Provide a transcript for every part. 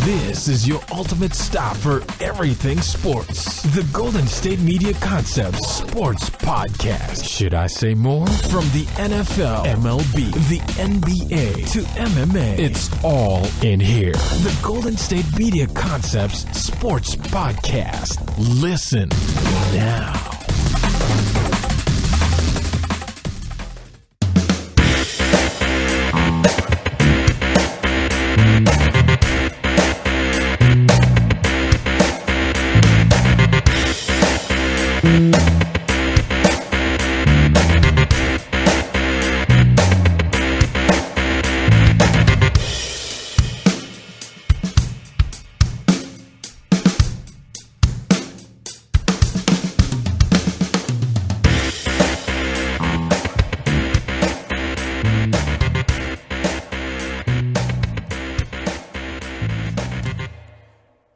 This is your ultimate stop for everything sports. The Golden State Media Concepts Sports Podcast. Should I say more? From the NFL, MLB, the NBA to MMA, it's all in here. The Golden State Media Concepts Sports Podcast. Listen now.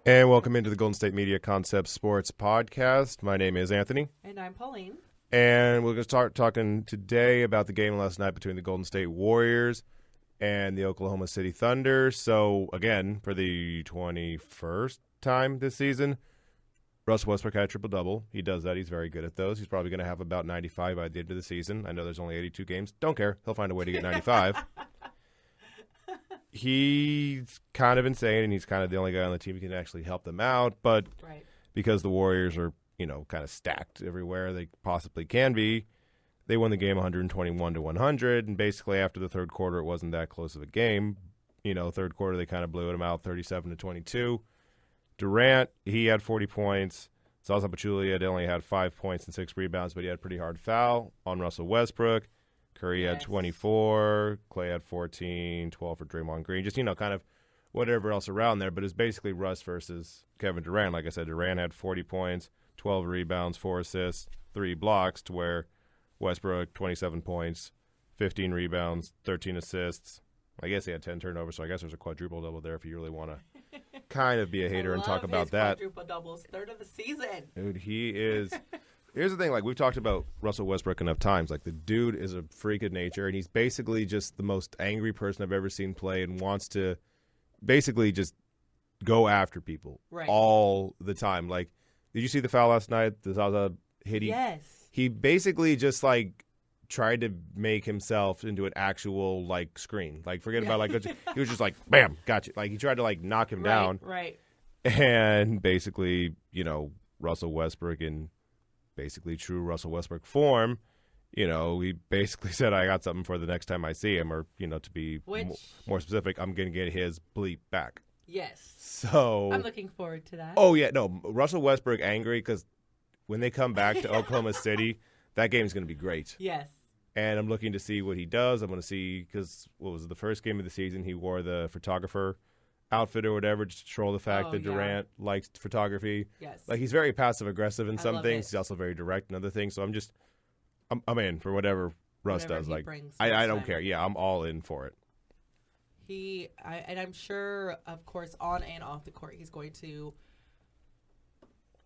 And welcome into the Golden State Media Concepts Sports Podcast. My name is Anthony. And I'm Pauline. And we're going to start talking today about the game last night between the Golden State Warriors and the Oklahoma City Thunder. So, again, for the 21st time this season, Russell Westbrook had a triple-double. He does that. He's very good at those. He's probably going to have about 95 by the end of the season. I know there's only 82 games. Don't care. He'll find a way to get 95. He's kind of insane, and he's kind of the only guy on the team who can actually help them out. But because the Warriors are, kind of stacked everywhere they possibly can be, they won the game 121-100. And basically after the third quarter, it wasn't that close of a game. Third quarter, they kind of blew them out 37-22. Durant, he had 40 points. Zaza Pachulia had only had 5 points and 6 rebounds, but he had a pretty hard foul on Russell Westbrook. Curry had 24, Clay had 14, 12 for Draymond Green. Just, kind of whatever else around there. But it's basically Russ versus Kevin Durant. Like I said, Durant had 40 points, 12 rebounds, 4 assists, 3 blocks, to where Westbrook, 27 points, 15 rebounds, 13 assists. I guess he had 10 turnovers, so I guess there's a quadruple-double there if you really want to kind of be a hater and talk about that. Quadruple-doubles, third of the season. Dude, he is – here's the thing, we've talked about Russell Westbrook enough times. The dude is a freak of nature, and he's basically just the most angry person I've ever seen play and wants to basically just go after people all the time. Did you see the foul last night? The Zaza hit? Yes. He basically just, tried to make himself into an actual, screen. Forget about, he was just bam, gotcha. He tried to, knock him down. Right. And basically, Russell Westbrook in basically true Russell Westbrook form, he basically said, I got something for the next time I see him, or, to be more specific, I'm going to get his bleep back. Yes. So I'm looking forward to that. Oh, yeah. No, Russell Westbrook angry because when they come back to Oklahoma City, that game's going to be great. Yes. And I'm looking to see what he does. I'm going to see, because what was it, the first game of the season, he wore the photographer outfit or whatever, just to troll the fact that Durant likes photography. Yes. He's very passive-aggressive in some things. It. He's also very direct in other things. So I'm in for whatever Russ does. I don't care. Yeah, I'm all in for it. And I'm sure, of course, on and off the court, he's going to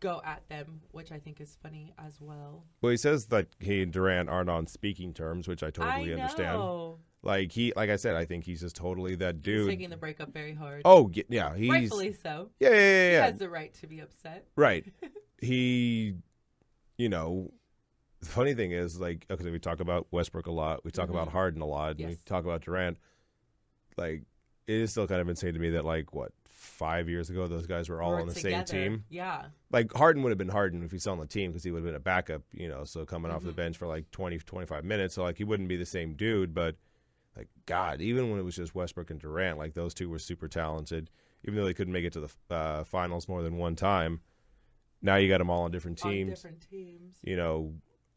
go at them, which I think is funny as well. Well, he says that he and Durant aren't on speaking terms, which I totally understand. Like I said, I think he's just totally that dude. He's taking the breakup very hard. Oh, yeah. He's rightfully so. Yeah. He has the right to be upset. Right. The funny thing is, okay, we talk about Westbrook a lot. We talk about Harden a lot. And we talk about Durant. It is still kind of insane to me that, 5 years ago, those guys were all on the same team. Yeah. Harden would have been Harden if he's still on the team because he would have been a backup, so coming off the bench for 20, 25 minutes. So, he wouldn't be the same dude. But, God, even when it was just Westbrook and Durant, those two were super talented. Even though they couldn't make it to the finals more than one time, now you got them all on different teams.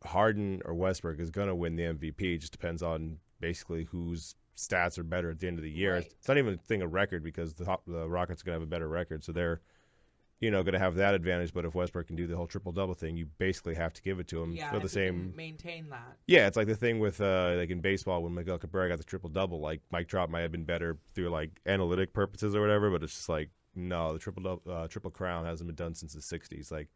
Harden or Westbrook is going to win the MVP. It just depends on basically whose stats are better at the end of the year. Right. It's not even a thing of record because the Rockets are going to have a better record, so they're going to have that advantage. But if Westbrook can do the whole triple-double thing, you basically have to give it to him for the same. Maintain that. Yeah, it's like the thing with in baseball when Miguel Cabrera got the triple-double. Mike Trout might have been better through analytic purposes or whatever, but it's just no, the triple crown hasn't been done since the '60s.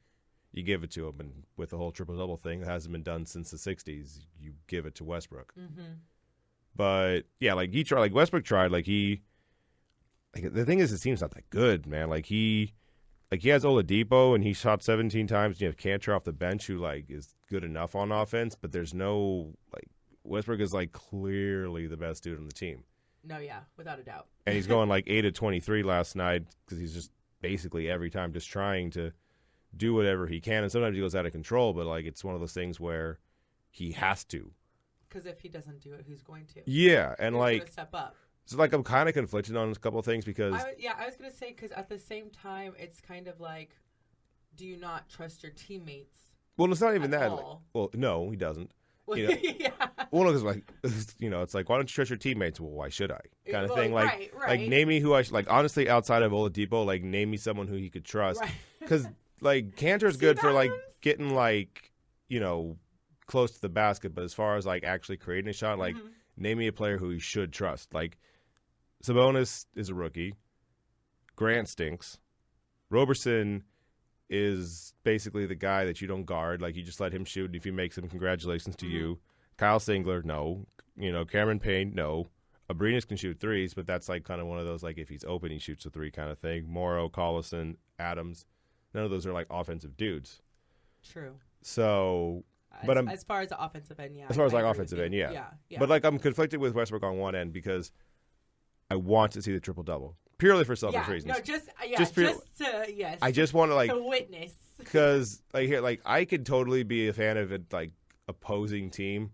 You give it to him, and with the whole triple-double thing, it hasn't been done since the '60s. You give it to Westbrook. Mm-hmm. But yeah, he tried. Westbrook tried. like the thing is, his team's not that good, man. Like he has Oladipo, and he shot 17 times. And you have Cantor off the bench, who like is good enough on offense, but there's no like Westbrook is like clearly the best dude on the team. No, yeah, without a doubt. And he's going like 8 of 23 last night because he's just basically every time just trying to do whatever he can, and sometimes he goes out of control. But like it's one of those things where he has to. Because if he doesn't do it, who's going to? Yeah, and who's like gonna step up. So like I'm kind of conflicted on a couple of things because I was gonna say because at the same time it's kind of like, do you not trust your teammates? Well, it's not even that. Like, all? well, no, he doesn't. You know? Yeah. Well, no, because like it's like why don't you trust your teammates? Well, why should I? Kind of thing. Like right. like name me who I like. Honestly, outside of Oladipo, like name me someone who he could trust. Because like Cantor's good for like getting like close to the basket, but as far as like actually creating a shot, like name me a player who you should trust. Like Sabonis is a rookie. Grant stinks. Roberson is basically the guy that you don't guard. Like you just let him shoot, and if he makes them, congratulations to you. Kyle Singler, no. Cameron Payne, no. Abrinas can shoot threes, but that's like kind of one of those like if he's open, he shoots a three kind of thing. Morrow, Collison, Adams, none of those are like offensive dudes. True. So, but as far as the offensive end, yeah. As far as like offensive end, yeah. But like I'm conflicted with Westbrook on one end because I want to see the triple double purely for selfish reasons. No, just yes. I just want to like to witness because like I could totally be a fan of it like opposing team.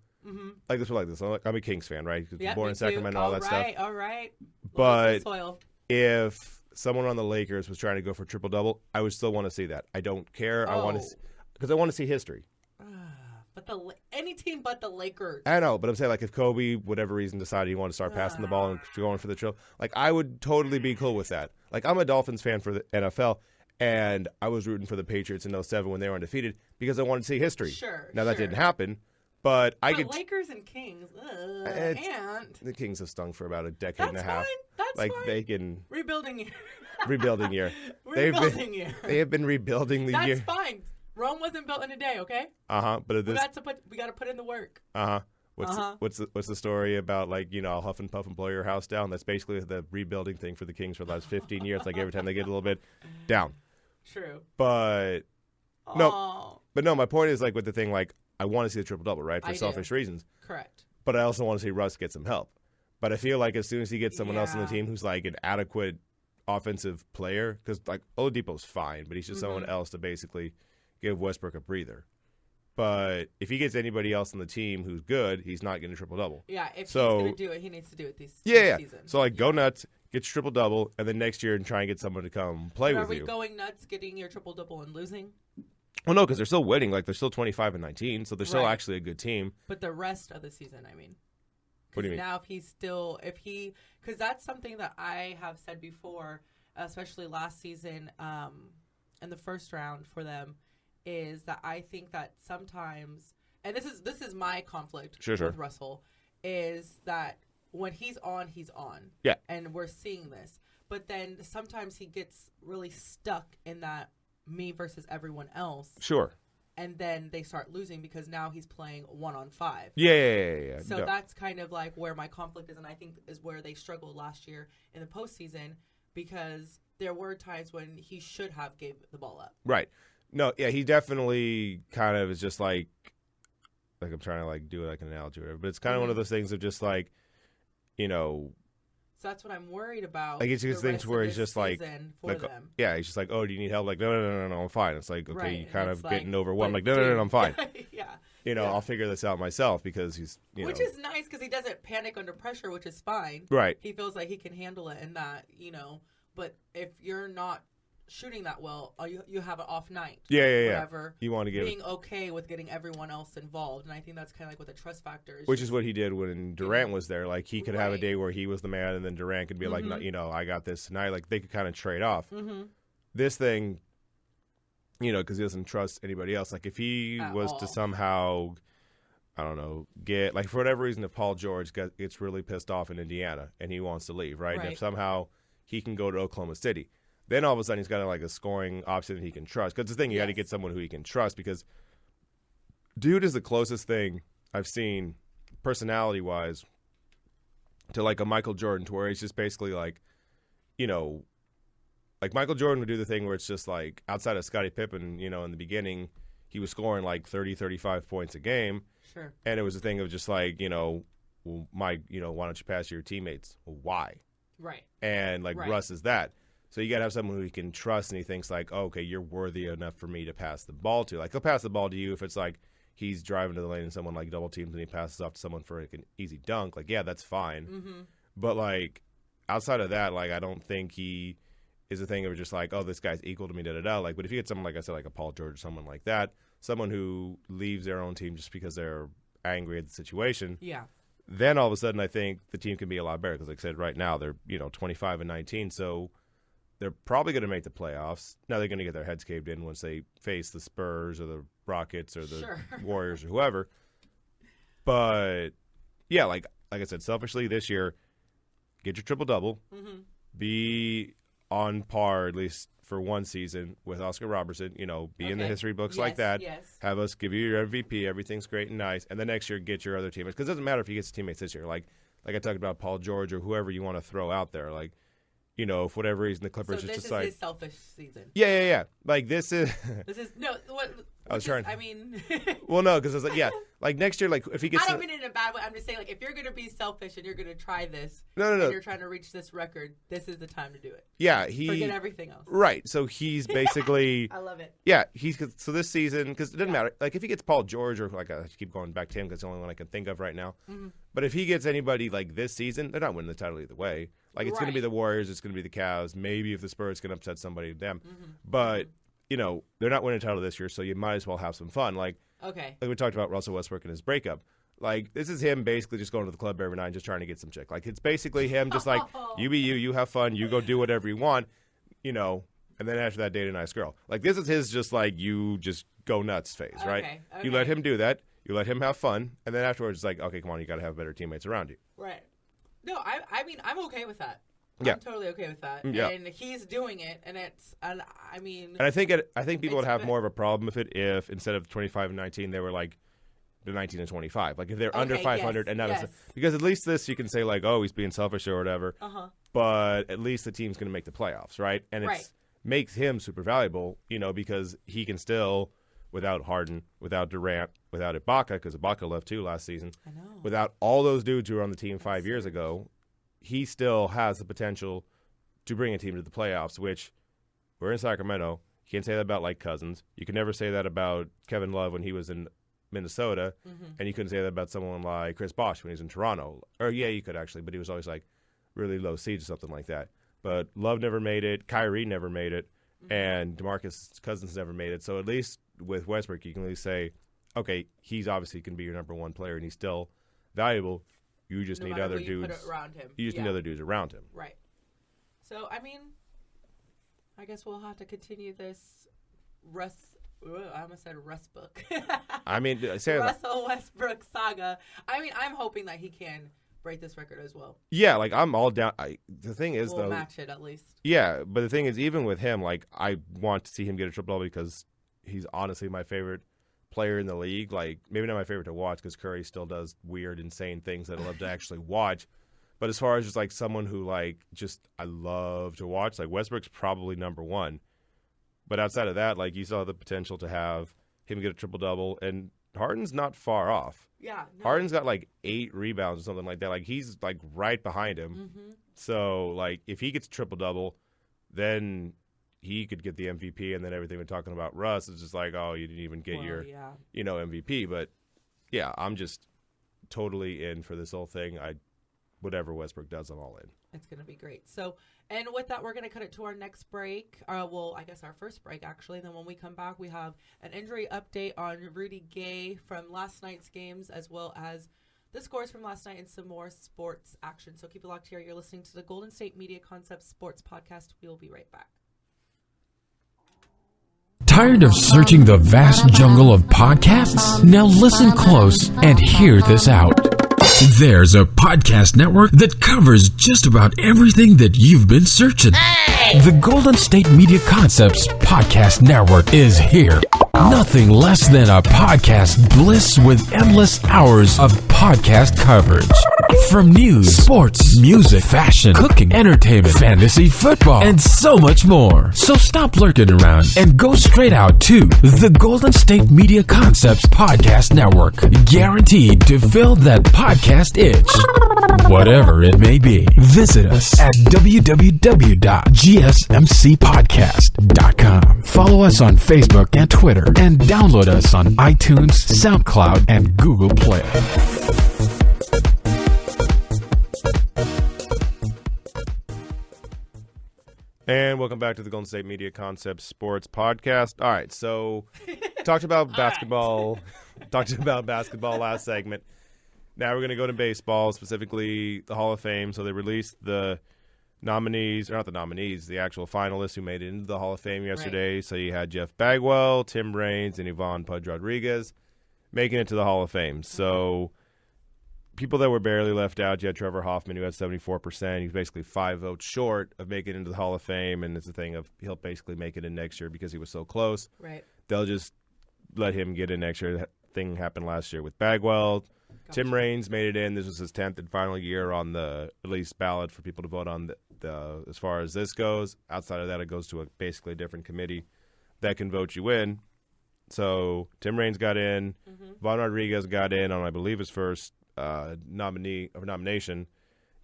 Like this, I'm a Kings fan, right? Born in Sacramento, all that stuff. All right. But if someone on the Lakers was trying to go for triple double, I would still want to see that. I don't care. I want to because I want to see history. But any team but the Lakers. I know, but I'm saying like if Kobe, whatever reason, decided he wanted to start passing the ball and going for the triple, like I would totally be cool with that. Like I'm a Dolphins fan for the NFL, and I was rooting for the Patriots in 07 when they were undefeated because I wanted to see history. Sure. Now that didn't happen. But Lakers and Kings, and the Kings have stung for about a decade and a half. That's like fine. they can rebuilding year. Rebuilding year. They have been rebuilding the year. That's fine. Rome wasn't built in a day, okay? But we got to put in the work. What's the story about like I'll huff and puff and blow your house down? That's basically the rebuilding thing for the Kings for the last 15 years. Like every time they get a little bit down. True. But no. My point is like with the thing like. I want to see the triple-double, right, for selfish reasons. Correct. But I also want to see Russ get some help. But I feel like as soon as he gets someone else on the team who's like an adequate offensive player, because like Oladipo's fine, but he's just someone else to basically give Westbrook a breather. But if he gets anybody else on the team who's good, he's not getting a triple-double. Yeah, if he's going to do it, he needs to do it this season. So like go nuts, get your triple-double, and then next year and try and get someone to come play with you. Are we going nuts getting your triple-double and losing? Well, no, because they're still winning. Like, they're still 25-19, so they're still actually a good team. But the rest of the season, I mean. What do you mean? Now, because that's something that I have said before, especially last season in the first round for them, is that I think that sometimes, and this is my conflict with Russell, is that when he's on, he's on. Yeah. And we're seeing this. But then sometimes he gets really stuck in that me versus everyone else. Sure. And then they start losing because now he's playing 1-on-5. Yeah. So that's kind of like where my conflict is, and I think is where they struggled last year in the postseason because there were times when he should have gave the ball up. Right. No, yeah, he definitely kind of is just like I'm trying to like do like an analogy or whatever, but it's kind of one of those things of just like, So that's what I'm worried about. Like it's just things where he's just like them. Yeah, he's just like, oh, do you need help? Like, no, I'm fine. It's like, okay, you kind of getting overwhelmed. Like, no, I'm fine. I'll figure this out myself because he's, which is nice because he doesn't panic under pressure, which is fine. Right. He feels like he can handle it and that, but if you're not shooting that well, you have an off night. Whatever. You want to being okay with getting everyone else involved, and I think that's kind of like what the trust factor is. Which is what he did when Durant was there. Like he could have a day where he was the man, and then Durant could be like, no, I got this tonight. Like they could kind of trade off. This thing, because he doesn't trust anybody else. Like if he was to somehow, I don't know, get like for whatever reason, if Paul George gets really pissed off in Indiana and he wants to leave, right? And if somehow he can go to Oklahoma City. Then all of a sudden he's got like a scoring option that he can trust. Because the thing, you got to get someone who he can trust because dude is the closest thing I've seen personality-wise to like a Michael Jordan to where he's just basically like, like Michael Jordan would do the thing where it's just like outside of Scottie Pippen, in the beginning, he was scoring like 30, 35 points a game. Sure. And it was a thing of just like, well, Mike, why don't you pass to your teammates? Well, why? Right. And like Russ is that. So you got to have someone who he can trust and he thinks like, oh, okay, you're worthy enough for me to pass the ball to. Like he'll pass the ball to you if it's like he's driving to the lane and someone like double teams and he passes off to someone for like an easy dunk. Like, yeah, that's fine. Mm-hmm. But like outside of that, like I don't think he is a thing of just like, oh, this guy's equal to me, da-da-da. Like, but if you get someone, like I said, like a Paul George or someone like that, someone who leaves their own team just because they're angry at the situation, then all of a sudden I think the team can be a lot better because like I said, right now they're, 25-19, so they're probably going to make the playoffs. Now they're going to get their heads caved in once they face the Spurs or the Rockets or the Warriors or whoever. But, yeah, like I said, selfishly this year, get your triple-double, be on par at least for one season with Oscar Robertson, be in the history books like that. Yes. Have us give you your MVP. Everything's great and nice. And then next year, get your other teammates. Because it doesn't matter if he gets teammates this year. Like I talked about Paul George or whoever you want to throw out there. Like, if for whatever reason the Clippers so is this just is like his selfish season. Yeah. Like this is. This is no. What I was trying. I mean. Well, no, because it's like like next year, like if he gets. I don't mean it in a bad way. I'm just saying, like, if you're gonna be selfish and you're gonna try this, no. And you're trying to reach this record, this is the time to do it. Yeah, forget everything else. Right. So he's basically. I love it. Yeah, so this season, because it doesn't matter. Like if he gets Paul George or like I keep going back to him because it's the only one I can think of right now. Mm-hmm. But if he gets anybody like this season, they're not winning the title either way. Like it's going to be the Warriors, it's going to be the Cavs. Maybe if the Spurs can upset somebody, them. Mm-hmm. But they're not winning a title this year, so you might as well have some fun. Like we talked about Russell Westbrook and his breakup. Like this is him basically just going to the club every night, just trying to get some chick. Like it's basically him just like you be you have fun, you go do whatever you want, and then after that, date a nice girl. Like this is his just like you just go nuts phase, right? Okay. You let him do that. You let him have fun, and then afterwards, it's like, okay, come on, you got to have better teammates around you. Right. No, I mean, I'm okay with that. Yeah. I'm totally okay with that. Yeah. And he's doing it, and I mean. And I think people would have more of a problem with it if instead of 25-19, they were like the 19-25. Like if they're under 500 and not because at least this you can say like, oh, he's being selfish or whatever. But at least the team's going to make the playoffs, right? And it makes him super valuable, because he can still. Without Harden, without Durant, without Ibaka, because Ibaka left too last season. I know. Without all those dudes who were on the team 5 years ago, he still has the potential to bring a team to the playoffs, which we're in Sacramento. You can't say that about, like, Cousins. You can never say that about Kevin Love when he was in Minnesota, and you couldn't say that about someone like Chris Bosh when he was in Toronto. Or, yeah, you could actually, but he was always, like, really low seed or something like that. But Love never made it. Kyrie never made it. And DeMarcus Cousins never made it. So at least with Westbrook, you can at least say, okay, he's obviously going to be your number one player, and he's still valuable. You just need other dudes around him. You just need other dudes around him. Right. So, I mean, I guess we'll have to continue this I almost said Westbrook. I mean, Russell Westbrook saga. I mean, I'm hoping that he can break this record as well. Yeah, like I'm all down. The thing is, we'll match it at least. Yeah, but the thing is, even with him, like I want to see him get a triple-double because he's honestly my favorite player in the league. Like maybe not my favorite to watch because Curry still does weird, insane things that I love to actually watch. But as far as just like someone who like just I love to watch, like Westbrook's probably number one. But outside of that, like you saw the potential to have him get a triple-double, and Harden's not far off. Yeah, no. Harden's got like 8 rebounds or something like that. Like he's like right behind him. Mm-hmm. So like if he gets a triple-double, then he could get the MVP, and then everything we're talking about Russ is just like, oh, you didn't even get your MVP. But yeah, I'm just totally in for this whole thing. Whatever Westbrook does, I'm all in. It's going to be great. So, and with that, we're going to cut it to our next break. Well, I guess our first break, actually. Then when we come back, we have an injury update on Rudy Gay from last night's games, as well as the scores from last night and some more sports action. So keep it locked here. You're listening to the Golden State Media Concepts Sports Podcast. We'll be right back. Tired of searching the vast jungle of podcasts? Now listen close and hear this out. There's a podcast network that covers just about everything that you've been searching. Hey! The Golden State Media Concepts Podcast Network is here. Nothing less than a podcast bliss with endless hours of podcast coverage. From news, sports, music, fashion, cooking, entertainment, fantasy, football, and so much more. So stop lurking around and go straight out to the Golden State Media Concepts Podcast Network. Guaranteed to fill that podcast itch. Whatever it may be. Visit us at www.gsmcpodcast.com. Follow us on Facebook and Twitter, and download us on iTunes, SoundCloud, and Google Play. And welcome back to the Golden State Media Concepts Sports Podcast. All right, so talked about basketball. Talked about basketball last segment. Now we're going to go to baseball, specifically the Hall of Fame. So they released the nominees, or not the nominees, the actual finalists who made it into the Hall of Fame yesterday. Right. So you had Jeff Bagwell, Tim Raines, and Yvonne Pudge Rodriguez making it to the Hall of Fame. So people that were barely left out, you had Trevor Hoffman, who had 74%. He's basically 5 votes short of making it into the Hall of Fame, and it's a thing of he'll basically make it in next year because he was so close. Right. They'll just let him get in next year. That thing happened last year with Bagwell. Gotcha. Tim Raines made it in. This was his 10th and final year on the release ballot for people to vote on. The as far as this goes, outside of that, it goes to basically a different committee that can vote you in. So Tim Raines got in. Vaughn Rodriguez got in on, I believe, his first nomination.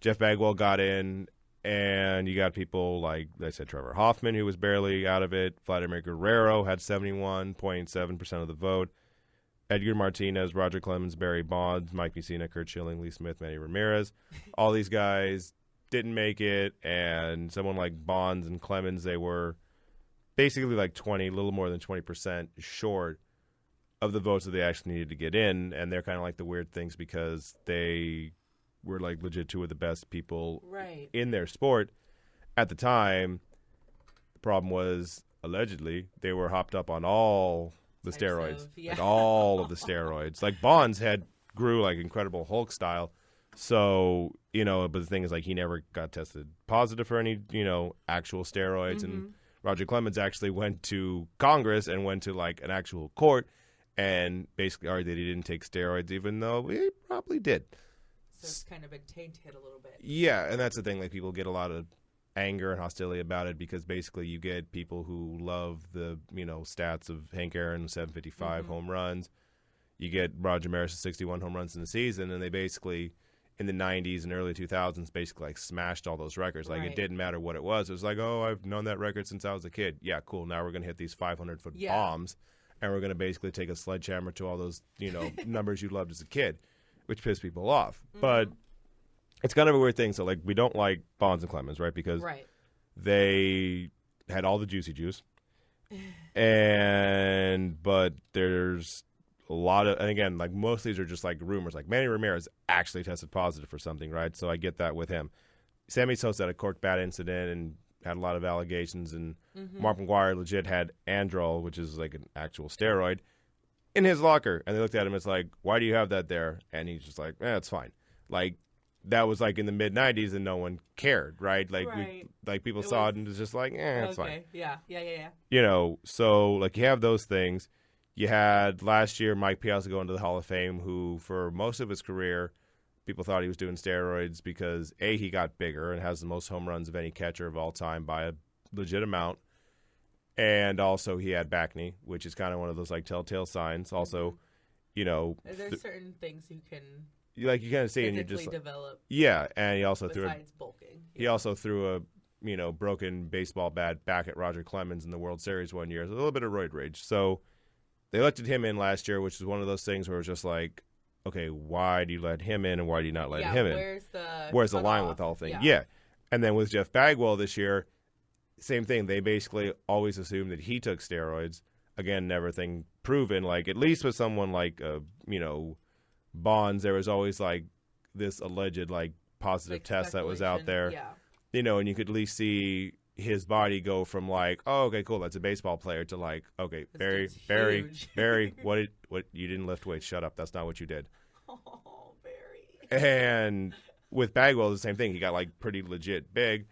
Jeff Bagwell got in, and you got people like I said, Trevor Hoffman, who was barely out of it. Vladimir Guerrero had 71.7% of the vote. Edgar Martinez, Roger Clemens, Barry Bonds, Mike Mussina, Kurt Schilling, Lee Smith, Manny Ramirez. All these guys didn't make it, and someone like Bonds and Clemens, they were basically like a little more than 20% short of the votes that they actually needed to get in, and they're kind of like the weird things because they were like legit two of the best people in their sport at the time. The problem was, allegedly, they were hopped up on all the steroids, like all of the steroids. Like Bonds grew like Incredible Hulk style. So, but the thing is, like, he never got tested positive for any, actual steroids. And Roger Clemens actually went to Congress and went to like an actual court and basically argued that he didn't take steroids, even though he probably did. So it's kind of been tainted a little bit. Yeah, and that's the thing. Like, people get a lot of anger and hostility about it because basically you get people who love the stats of Hank Aaron 755 home runs. You get Roger Maris 61 home runs in the season, and they basically in the 90s and early 2000s basically like smashed all those records. Like it didn't matter what it was. It was like, oh, I've known that record since I was a kid. Yeah, cool. Now we're gonna hit these 500-foot bombs, and we're gonna basically take a sledgehammer to all those numbers you loved as a kid, which pissed people off. But it's kind of a weird thing. So, like, we don't like Bonds and Clemens, right? Because they had all the juicy juice. But there's a lot of, and again, like, most of these are just like rumors. Like, Manny Ramirez actually tested positive for something, right? So I get that with him. Sammy Sosa had a cork bat incident and had a lot of allegations. And Mark McGwire legit had Androl, which is like an actual steroid, in his locker. And they looked at him, it's like, why do you have that there? And he's just like, it's fine. Like, that was like in the mid 90s and no one cared, right? Like people saw it and it was just like, it's fine. Yeah. So like you have those things. You had last year Mike Piazza go into the Hall of Fame, who for most of his career, people thought he was doing steroids because he got bigger and has the most home runs of any catcher of all time by a legit amount. And also he had back knee, which is kind of one of those like telltale signs. Also, there's certain things you can you kind of see, and you just develop. Yeah, and he also bulking. He also threw a broken baseball bat back at Roger Clemens in the World Series one year. So a little bit of roid rage. So they elected him in last year, which is one of those things where it's just like, okay, why do you let him in and why do you not let him in? Where's the line with the whole thing? Yeah. And then with Jeff Bagwell this year, same thing. They basically always assumed that he took steroids. Again, never thing proven. Like, at least with someone like Bonds, there was always like this alleged like positive test that was out there, and you could at least see his body go from like, oh, okay, cool, that's a baseball player, to like, okay, Barry, what you didn't lift weights, shut up, that's not what you did. Oh, Barry. And with Bagwell, the same thing. He got like pretty legit big,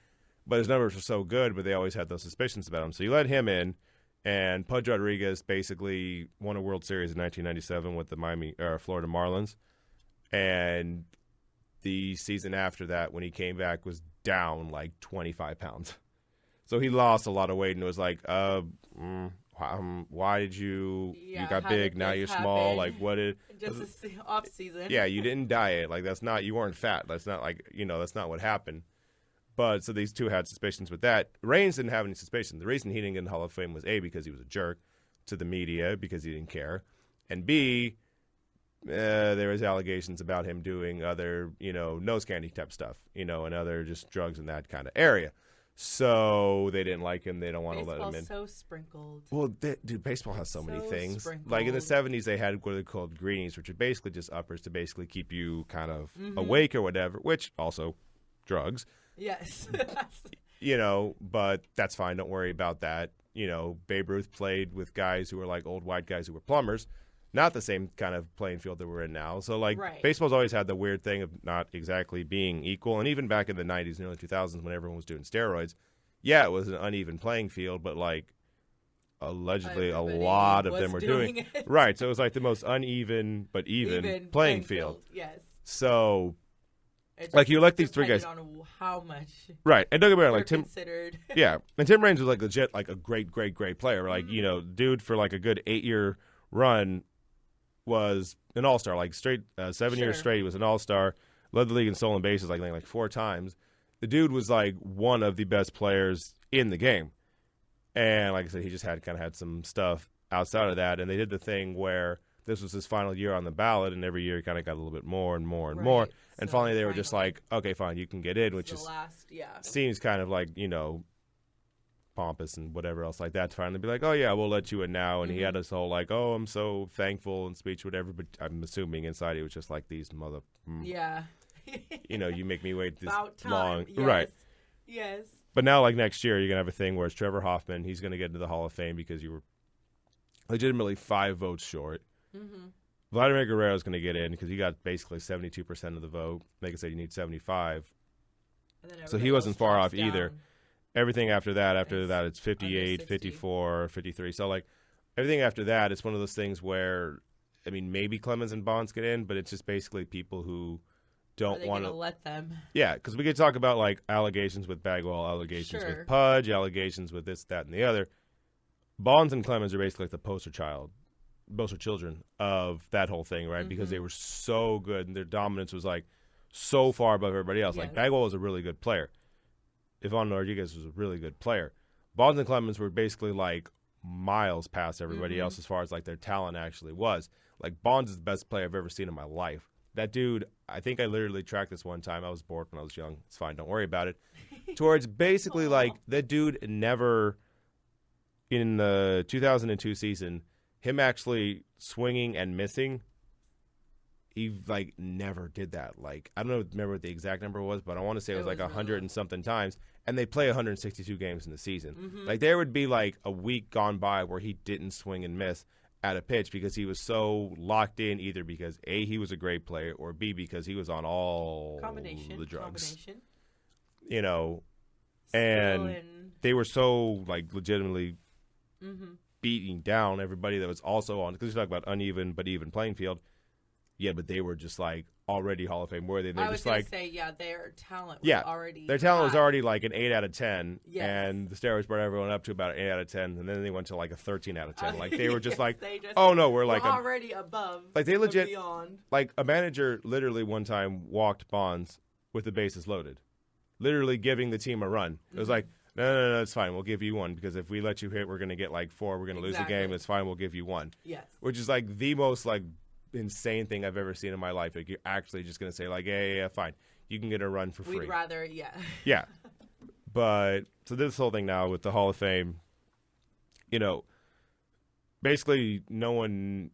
but his numbers were so good, but they always had those suspicions about him. So you let him in. And Pudge Rodriguez basically won a World Series in 1997 with the Florida Marlins. And the season after that, when he came back, was down like 25 pounds. So he lost a lot of weight, and it was like, why did you got big, now you're small, like what did just off season. Yeah, you didn't diet, like that's not, you weren't fat, that's not like, that's not what happened. But so these two had suspicions with that. Reigns didn't have any suspicions. The reason he didn't get in the Hall of Fame was A, because he was a jerk to the media because he didn't care, and B, there was allegations about him doing other nose candy type stuff, and other just drugs in that kind of area. So they didn't like him. They don't want to let him in. So sprinkled. Well, dude, baseball has so many things. Sprinkled. Like in the 70s, they had what they called greenies, which are basically just uppers to basically keep you kind of awake or whatever, which also drugs. Yes. But that's fine. Don't worry about that. Babe Ruth played with guys who were like old white guys who were plumbers. Not the same kind of playing field that we're in now. So, baseball's always had the weird thing of not exactly being equal. And even back in the 90s and early 2000s when everyone was doing steroids, yeah, it was an uneven playing field, but, allegedly a lot of them were doing it. Right. So it was like the most uneven but even playing field. Yes. So, you elect these three guys. On how much. Right. And don't get me wrong, Tim. Considered. Yeah. And Tim Raines was, legit, a great, great, great player. Dude, for, a good 8-year run, was an all-star, straight 7 years straight. He was an all-star, led the league in stolen bases like 4 times. The dude was one of the best players in the game, and like I said, he just had some stuff outside of that. And they did the thing where this was his final year on the ballot, and every year he kind of got a little bit more and more and more. And so finally, they were just like, okay, fine, you can get in, which is seems kind of pompous and whatever else like that, to finally be like, oh yeah, we'll let you in now. And he had this whole oh, I'm so thankful and speech, whatever, but I'm assuming inside he was just like, these mother you make me wait this long. Yes. Right. Yes. But now next year you're gonna have a thing where it's Trevor Hoffman, he's gonna get into the Hall of Fame because you were legitimately 5 votes short. Vladimir Guerrero's gonna get in because he got basically 72% of the vote. Like I said, you need 75, so he wasn't far off either. Everything after that, it's 58, 54, 53. So, everything after that, it's one of those things where, maybe Clemens and Bonds get in, but it's just basically people who don't want to let them. Yeah, because we could talk about, allegations with Bagwell, allegations with Pudge, allegations with this, that, and the other. Bonds and Clemens are basically the poster children of that whole thing, right? Because they were so good, and their dominance was, so far above everybody else. Yes. Bagwell was a really good player. Ivan Rodriguez was a really good player. Bonds and Clemens were basically miles past everybody else as far as their talent actually was. Bonds is the best player I've ever seen in my life. That dude, I think I literally tracked this one time. I was bored when I was young. It's fine. Don't worry about it. Towards basically that dude never, in the 2002 season, him actually swinging and missing, he never did that. I don't remember what the exact number was, but I want to say it was 100 and something times. And they play 162 games in the season. There would be a week gone by where he didn't swing and miss at a pitch because he was so locked in, either because A, he was a great player, or B, because he was on all the drugs. And they were so legitimately beating down everybody that was also on, because you talk about uneven but even playing field. Yeah, but they were just already Hall of Fame worthy. And I was going to say, their talent was already their talent was already an 8 out of 10. Yes. And the steroids brought everyone up to about an 8 out of 10, and then they went to a 13 out of 10. They were just oh no, we're already above. They legit beyond. A manager literally one time walked Bonds with the bases loaded, literally giving the team a run. It was no, it's fine. We'll give you one, because if we let you hit, we're going to get 4. We're going to lose the game. It's fine. We'll give you one. Yes. Which is the most insane thing I've ever seen in my life. You're actually just going to say yeah, fine, you can get a run for free. We'd rather, yeah. But so this whole thing now with the Hall of Fame, basically no one,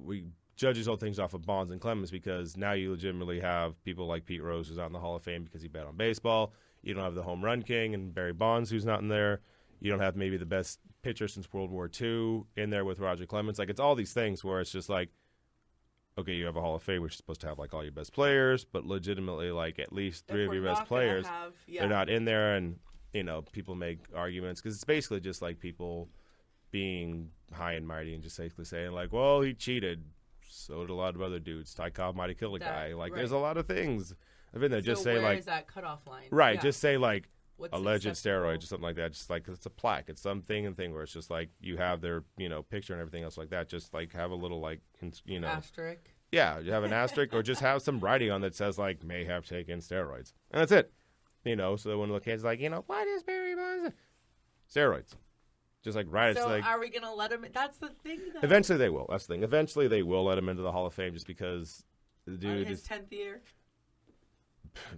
we judge these whole things off of Bonds and Clemens, because now you legitimately have people like Pete Rose, who's on the Hall of Fame because he bet on baseball. You don't have the home run king and Barry Bonds, who's not in there. You don't have maybe the best pitcher since World War II in there with Roger Clemens. It's all these things where it's just okay, you have a Hall of Fame, which is supposed to have all your best players, but legitimately at least 3 of your best players, they're not in there. And people make arguments because it's basically just people being high and mighty and just basically saying well, he cheated, so did a lot of other dudes. Ty Cobb might have killed a guy. There's a lot of things If in there, just say where is that cutoff line? Right, Yeah. just say like What's alleged acceptable? steroids or something like that. Just like it's a plaque, it's something where it's just like you have their picture and everything else like that. Just like have a little like Asterisk. Yeah, you have an asterisk or just have some writing on that says like may have taken steroids, and that's it. So that when the kid's like, what is Barry Bonds? Steroids. Just like write it. So like, are we gonna let him? That's the thing. Though. Eventually they will. That's the thing. Eventually they will let him into the Hall of Fame just because the dude his is 10th year.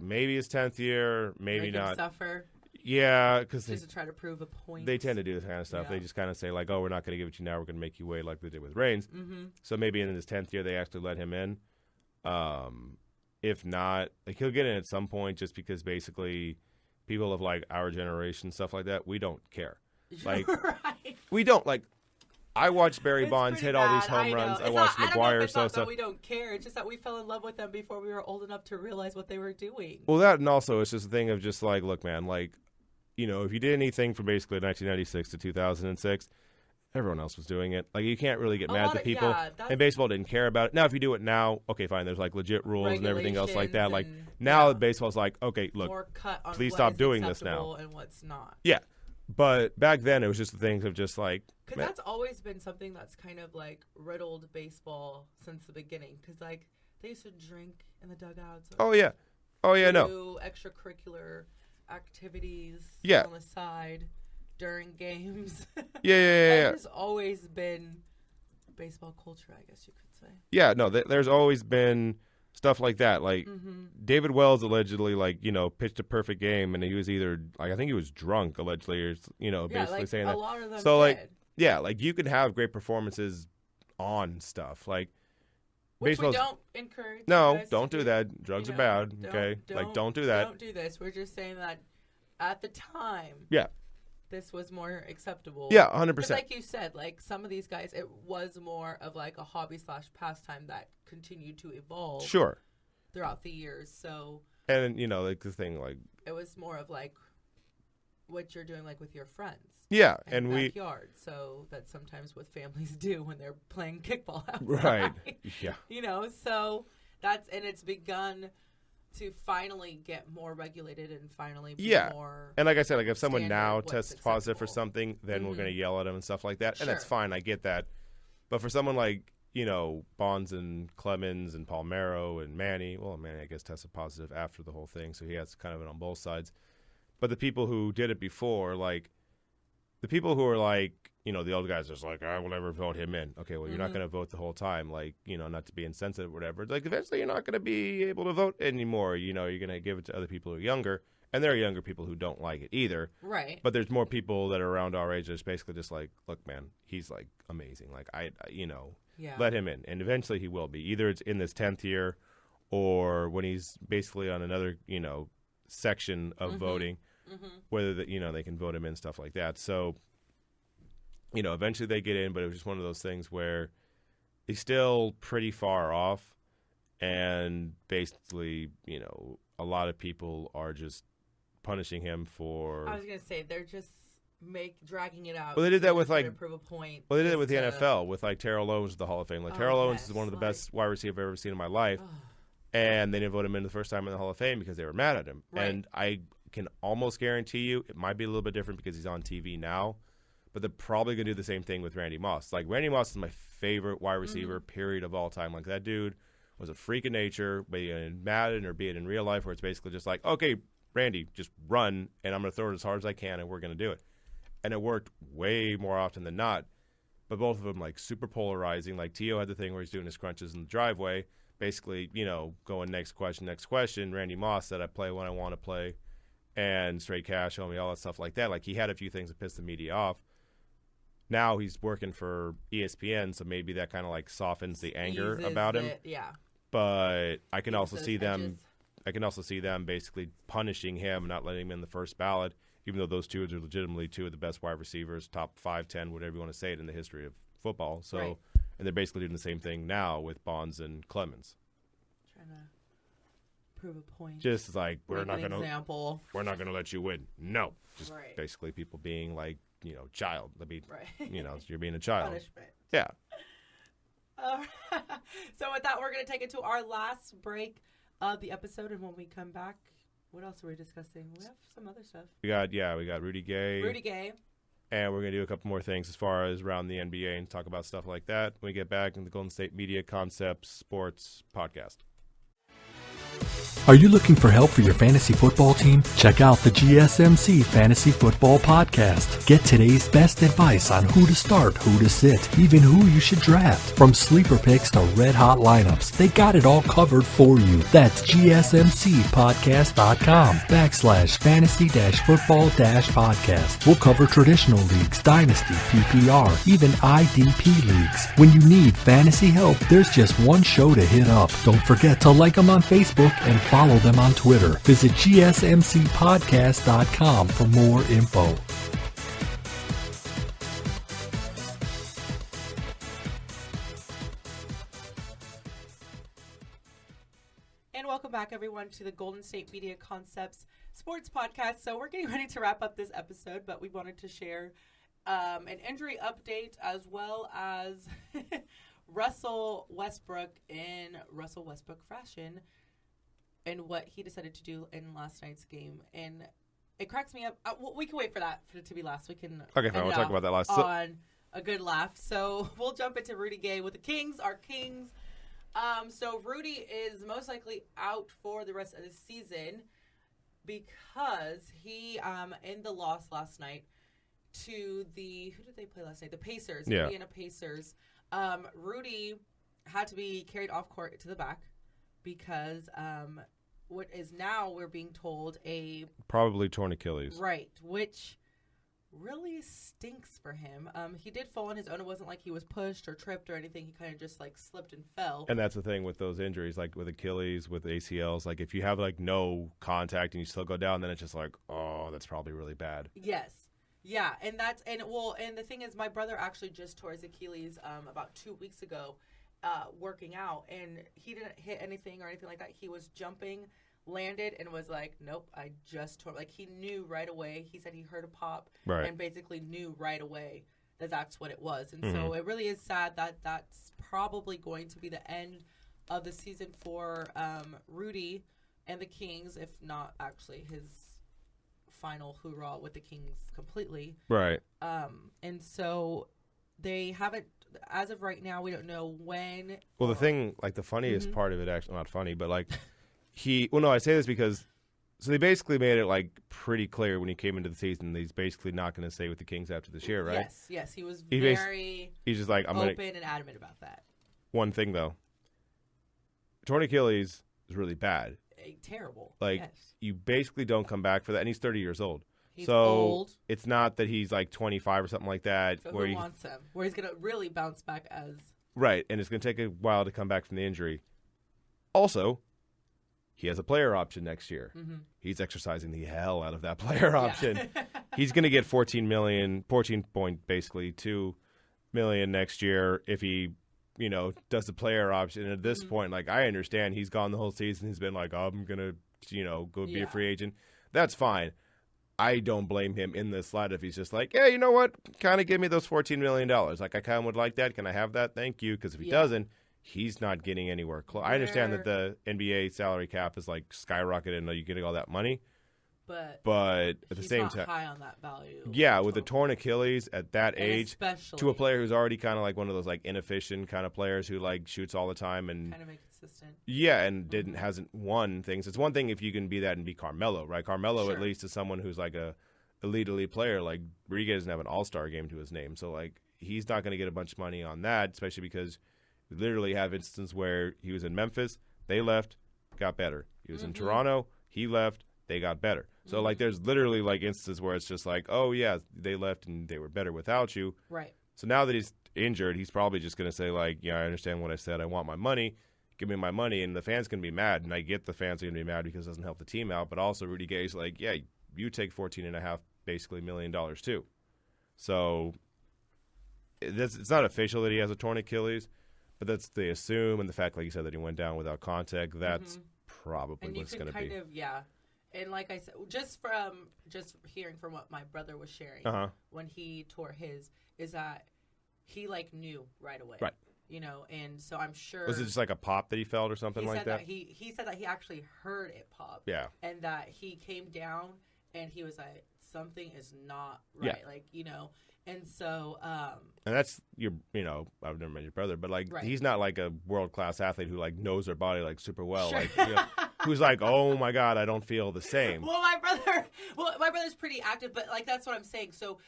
Maybe his 10th year, maybe Make him not. Suffer. Yeah, because Just to try to prove a point. they tend to do this kind of stuff. Yeah. They just kind of say like, "Oh, we're not going to give it to you now. We're going to make you wait," like they did with Reigns. Mm-hmm. So maybe in his 10th year they actually let him in. If not, like he'll get in at some point, just because basically people of like our generation, stuff like that, we don't care. Like right. we don't like. I watched Barry It's Bonds pretty hit all these bad, home I runs. know. I watched I don't know if McGuire. it's not So that we don't care. It's just that we fell in love with them before we were old enough to realize what they were doing. well, that and also it's just a thing of just like, look, man, like if you did anything from basically 1996 to 2006, everyone else was doing it. Like you can't really get mad at the people. And baseball didn't care about it. Now, if you do it now, okay, fine. There's like legit rules and everything else like that. Like now, baseball's like, okay, look, please stop doing this now. And what's not. Yeah. But back then, it was just the things of just like. Because that's always been something that's kind of like riddled baseball since the beginning. Because like they used to drink in the dugouts. Oh, yeah. Oh, yeah, no. Do extracurricular activities Yeah. on the side during games. Yeah. There's always been baseball culture, I guess you could say. Yeah, no, there's always been stuff like that. Like David Wells allegedly, like pitched a perfect game, and he was either like I think he was drunk allegedly, or basically like saying a that. lot of them So did. like like you can have great performances on stuff like. Which we baseball's don't encourage. No, guys don't to do that. Drugs are bad. Okay, don't do that. Don't do this. We're just saying that at the time. Yeah. This was more acceptable. Yeah, 100%. Like you said, like some of these guys, it was more of like a hobby / pastime that continued to evolve. Sure. Throughout the years, so. And like the thing, like. It was more of like what you're doing, like with your friends. Yeah, and backyard. So that sometimes what families do when they're playing kickball outside. Right. Yeah. So that's and it's begun to finally get more regulated and finally be more. And like I said, like if someone now what's tests positive for something, then we're going to yell at them and stuff like that. Sure. And that's fine. I get that. But for someone like, Bonds and Clemens and Palmeiro and Manny, well, Manny, I guess, tested positive after the whole thing. So he has kind of it on both sides. But the people who did it before, like the people who are like, the old guys are just like, I will never vote him in. Okay, well, you're not going to vote the whole time. Like, not to be insensitive or whatever. Like, eventually you're not going to be able to vote anymore. You're going to give it to other people who are younger. And there are younger people who don't like it either. Right. But there's more people that are around our age that's basically just like, look, man, he's like amazing. Like, let him in. And eventually he will be. Either it's in this 10th year or when he's basically on another, section of voting, whether they can vote him in, stuff like that. So, eventually they get in, but it was just one of those things where he's still pretty far off. And basically, a lot of people are just punishing him for. I was going to say, they're just dragging it out. Well, they did that with like. Prove a point. Well, they did it with the NFL with like Terrell Owens to the Hall of Fame. Like Terrell Owens is one of the best wide receivers I've ever seen in my life. And they didn't vote him in the first time in the Hall of Fame because they were mad at him. Right. And I can almost guarantee you it might be a little bit different because he's on TV now. But they're probably going to do the same thing with Randy Moss. Like, Randy Moss is my favorite wide receiver, period, of all time. Like, that dude was a freak of nature, be it in Madden or be it in real life, where it's basically just like, okay, Randy, just run, and I'm going to throw it as hard as I can, and we're going to do it. And it worked way more often than not. But both of them, like, super polarizing. Like, T.O. had the thing where he's doing his crunches in the driveway, basically, going next question. Randy Moss said, I play when I want to play, and straight cash, homie, all that stuff like that. Like, he had a few things that pissed the media off. Now he's working for ESPN, so maybe that kind of like softens the anger about him. Yeah. But I can also see them. I can also see them basically punishing him, not letting him in the first ballot, even though those two are legitimately two of the best wide receivers, top 5, 10, whatever you want to say it, in the history of football. So, and they're basically doing the same thing now with Bonds and Clemens. Trying to prove a point. Just like we're not going to let you win. No, just basically people being like. Child. You're being a child. Punishment. Yeah. So with that, we're going to take it to our last break. the episode. And when we come back, what else are we discussing? We have some other stuff. We got Rudy Gay. Rudy Gay. And we're going to do a couple more things as far as around the NBA and talk about stuff like that when we get back in the Golden State Media Concepts Sports Podcast. Are you looking for help for your fantasy football team? Check out the GSMC Fantasy Football Podcast. Get today's best advice on who to start, who to sit, even who you should draft. From sleeper picks to red hot lineups, they got it all covered for you. That's GSMCpodcast.com/fantasy-football-podcast. We'll cover traditional leagues, dynasty, PPR, even IDP leagues. When you need fantasy help, there's just one show to hit up. Don't forget to like them on Facebook and follow them on Twitter. Visit GSMCpodcast.com for more info. And welcome back, everyone, to the Golden State Media Concepts Sports Podcast. So we're getting ready to wrap up this episode, but we wanted to share an injury update as well as Russell Westbrook in Russell Westbrook fashion and what he decided to do in last night's game. And it cracks me up. We can wait for that to be last. We can Okay, fine. We'll talk about that last. On a good laugh. So we'll jump into Rudy Gay with the Kings, our Kings. So Rudy is most likely out for the rest of the season because he, in the loss last night to who did they play last night? The Pacers, yeah. Indiana Pacers. Rudy had to be carried off court to the back because what is now, we're being told, probably torn Achilles. Right, which really stinks for him. He did fall on his own. It wasn't like he was pushed or tripped or anything. He kind of just like slipped and fell. And that's the thing with those injuries, like with Achilles, with ACLs. Like if you have like no contact and you still go down, then it's just like, oh, that's probably really bad. Yes. Yeah, and the thing is, my brother actually just tore his Achilles about 2 weeks ago working out, and he didn't hit anything or anything like that. He was jumping, landed, and was like, nope, I just tore. Like, he knew right away. He said he heard a pop and basically knew right away that that's what it was. And so it really is sad that that's probably going to be the end of the season for Rudy and the Kings, if not actually his final hoorah with the Kings completely. Right. And so they haven't, as of right now, we don't know when. Well, the thing, like the funniest part of it, actually not funny, but like I say this because, so they basically made it like pretty clear when he came into the season that he's basically not going to stay with the Kings after this year, right? Yes, he was he's just like, I'm open and adamant about that. One thing though, torn Achilles is really bad. Terrible. Like, you basically don't come back for that, and he's 30 years old. He's so old. It's not that he's like 25 or something like that. So who wants him? Where he's going to really bounce back as... Right, and it's going to take a while to come back from the injury. Also, he has a player option next year. Mm-hmm. He's exercising the hell out of that player option. He's going to get $14 million next year if he... does the player option. And at this point, like, I understand he's gone the whole season. He's been like, oh, I'm going to, go be a free agent. That's fine. I don't blame him in this slide if he's just like, yeah, you know what? Kind of give me those $14 million. Like, I kind of would like that. Can I have that? Thank you. Because if he doesn't, he's not getting anywhere close. I understand that the NBA salary cap is, like, skyrocketed and you're getting all that money. But at the same time, high on that value. Yeah, with the torn Achilles at that age, to a player who's already kind of like one of those like inefficient kind of players who like shoots all the time and kind of inconsistent. Yeah, and hasn't won things. It's one thing if you can be that and be Carmelo, right? Carmelo at least is someone who's like a elite player. Like Rudy Gay doesn't have an all-star game to his name, so like he's not going to get a bunch of money on that, especially because we literally have instances where he was in Memphis, they left, got better. He was in Toronto, he left, they got better. So, like, there's literally, like, instances where it's just like, oh, yeah, they left and they were better without you. Right. So now that he's injured, he's probably just going to say, like, yeah, I understand what I said. I want my money. Give me my money. And the fans can be mad. And I get the fans are going to be mad because it doesn't help the team out. But also Rudy Gay's like, yeah, you take $14.5 basically $1 million too. So it's not official that he has a torn Achilles, but that's they assume. And the fact, like you said, that he went down without contact, that's probably what's going to be. And like I said, just hearing from what my brother was sharing when he tore his, is that he like knew right away. Right. and so I'm sure. Was it just like a pop that he felt or something like that? He said that he actually heard it pop. Yeah. And that he came down and he was like, something is not right. Yeah. And so. And that's I've never met your brother, but he's not like a world-class athlete who like knows their body like super well. Sure. Who's like, oh my God, I don't feel the same. Well, my brother's pretty active, but like that's what I'm saying. So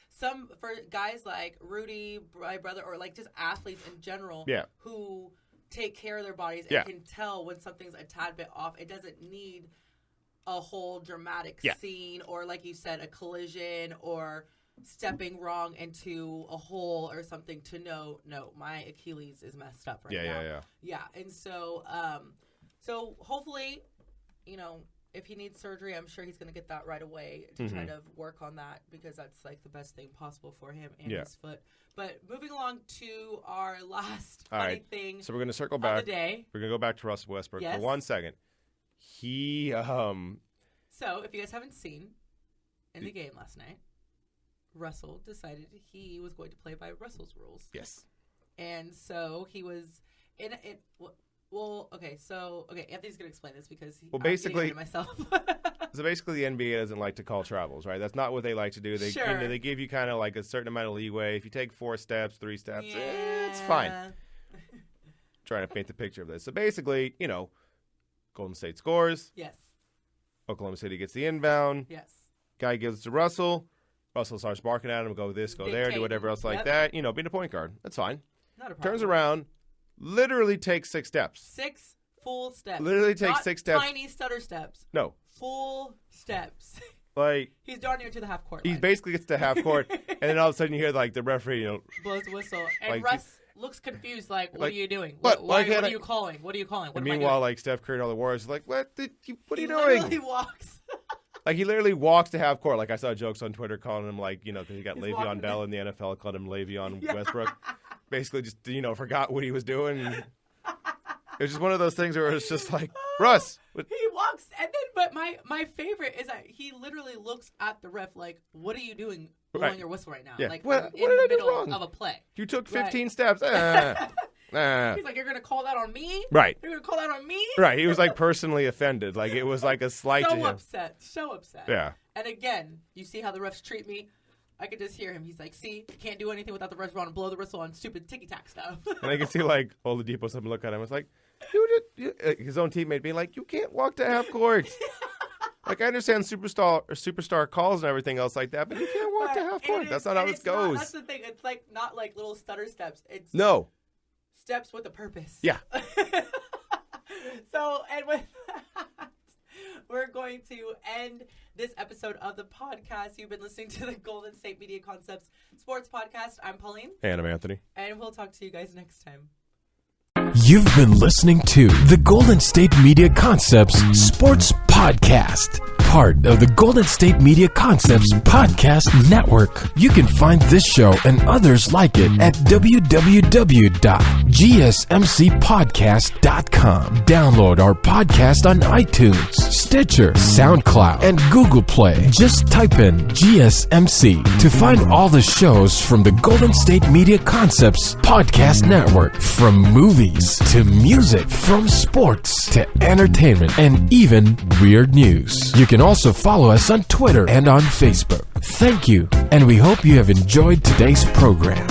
for guys like Rudy, my brother, or like just athletes in general, who take care of their bodies and can tell when something's a tad bit off. It doesn't need a whole dramatic scene or, like you said, a collision or stepping wrong into a hole or something to know, no, my Achilles is messed up right now. Yeah. And so, so hopefully, if he needs surgery, I'm sure he's going to get that right away to try to work on that because that's like the best thing possible for him and his foot. But moving along to our last funny thing. So we're going to circle back. Of the day. We're going to go back to Russell Westbrook for 1 second. He, So if you guys haven't seen in the game last night, Russell decided he was going to play by Russell's rules. Yes. And so he was in it. Well, Anthony's going to explain this because basically, I'm myself. So basically, the NBA doesn't like to call travels, right? That's not what they like to do. They they give you kind of like a certain amount of leeway. If you take 4 steps, 3 steps, it's fine. Trying to paint the picture of this. So basically, Golden State scores. Yes. Oklahoma City gets the inbound. Yes. Guy gives it to Russell. Russell starts barking at him, go this, go there, do whatever else like that. Being a point guard. That's fine. Not a problem. Turns around, literally takes 6 steps. 6 full steps. Literally takes 6 steps. Tiny stutter steps. No. Full steps. Like he's darn near to the half court line. He basically gets to half court, and then all of a sudden you hear like the referee, blows the whistle, and like, Russ looks confused, like, "What are you doing? What are you calling? What are you calling?" And meanwhile, like Steph Curry and all the Warriors, are like, "What are you doing?" He literally walks. Like he literally walks to half court. Like I saw jokes on Twitter calling him like because he got Le'Veon Bell in the NFL, called him Le'Veon Westbrook. Basically, just forgot what he was doing. It was just one of those things where it's just like Russ. He walks, and then but my favorite is that he literally looks at the ref like, "What are you doing, blowing your whistle right now?" Yeah. Like what in did the I do middle wrong? of a play. You took 15 steps. He's like, "You're gonna call that on me?" Right. You're gonna call that on me? Right. He was like personally offended. Like it was like a slight to him. So upset. Yeah. And again, you see how the refs treat me. I could just hear him. He's like, "See, you can't do anything without the refs and blow the whistle on stupid ticky-tack stuff." And I can see like Oladipo something look at him. It's like, his own teammate being like, "You can't walk to half court." Like I understand superstar calls and everything else like that, but you can't walk to half court. That's not how it goes. That's the thing. It's like not like little stutter steps. It's steps with a purpose. Yeah. So, and with that, we're going to end this episode of the podcast. You've been listening to the Golden State Media Concepts Sports Podcast. I'm Pauline. And I'm Anthony. And we'll talk to you guys next time. You've been listening to the Golden State Media Concepts Sports Podcast, part of the Golden State Media Concepts Podcast Network. You can find this show and others like it at www.gsmcpodcast.com. Download our podcast on iTunes, Stitcher, SoundCloud, and Google Play. Just type in GSMC to find all the shows from the Golden State Media Concepts Podcast Network, from movies to music, from sports to entertainment, and even weird news. You can also follow us on Twitter and on Facebook. Thank you, and we hope you have enjoyed today's program.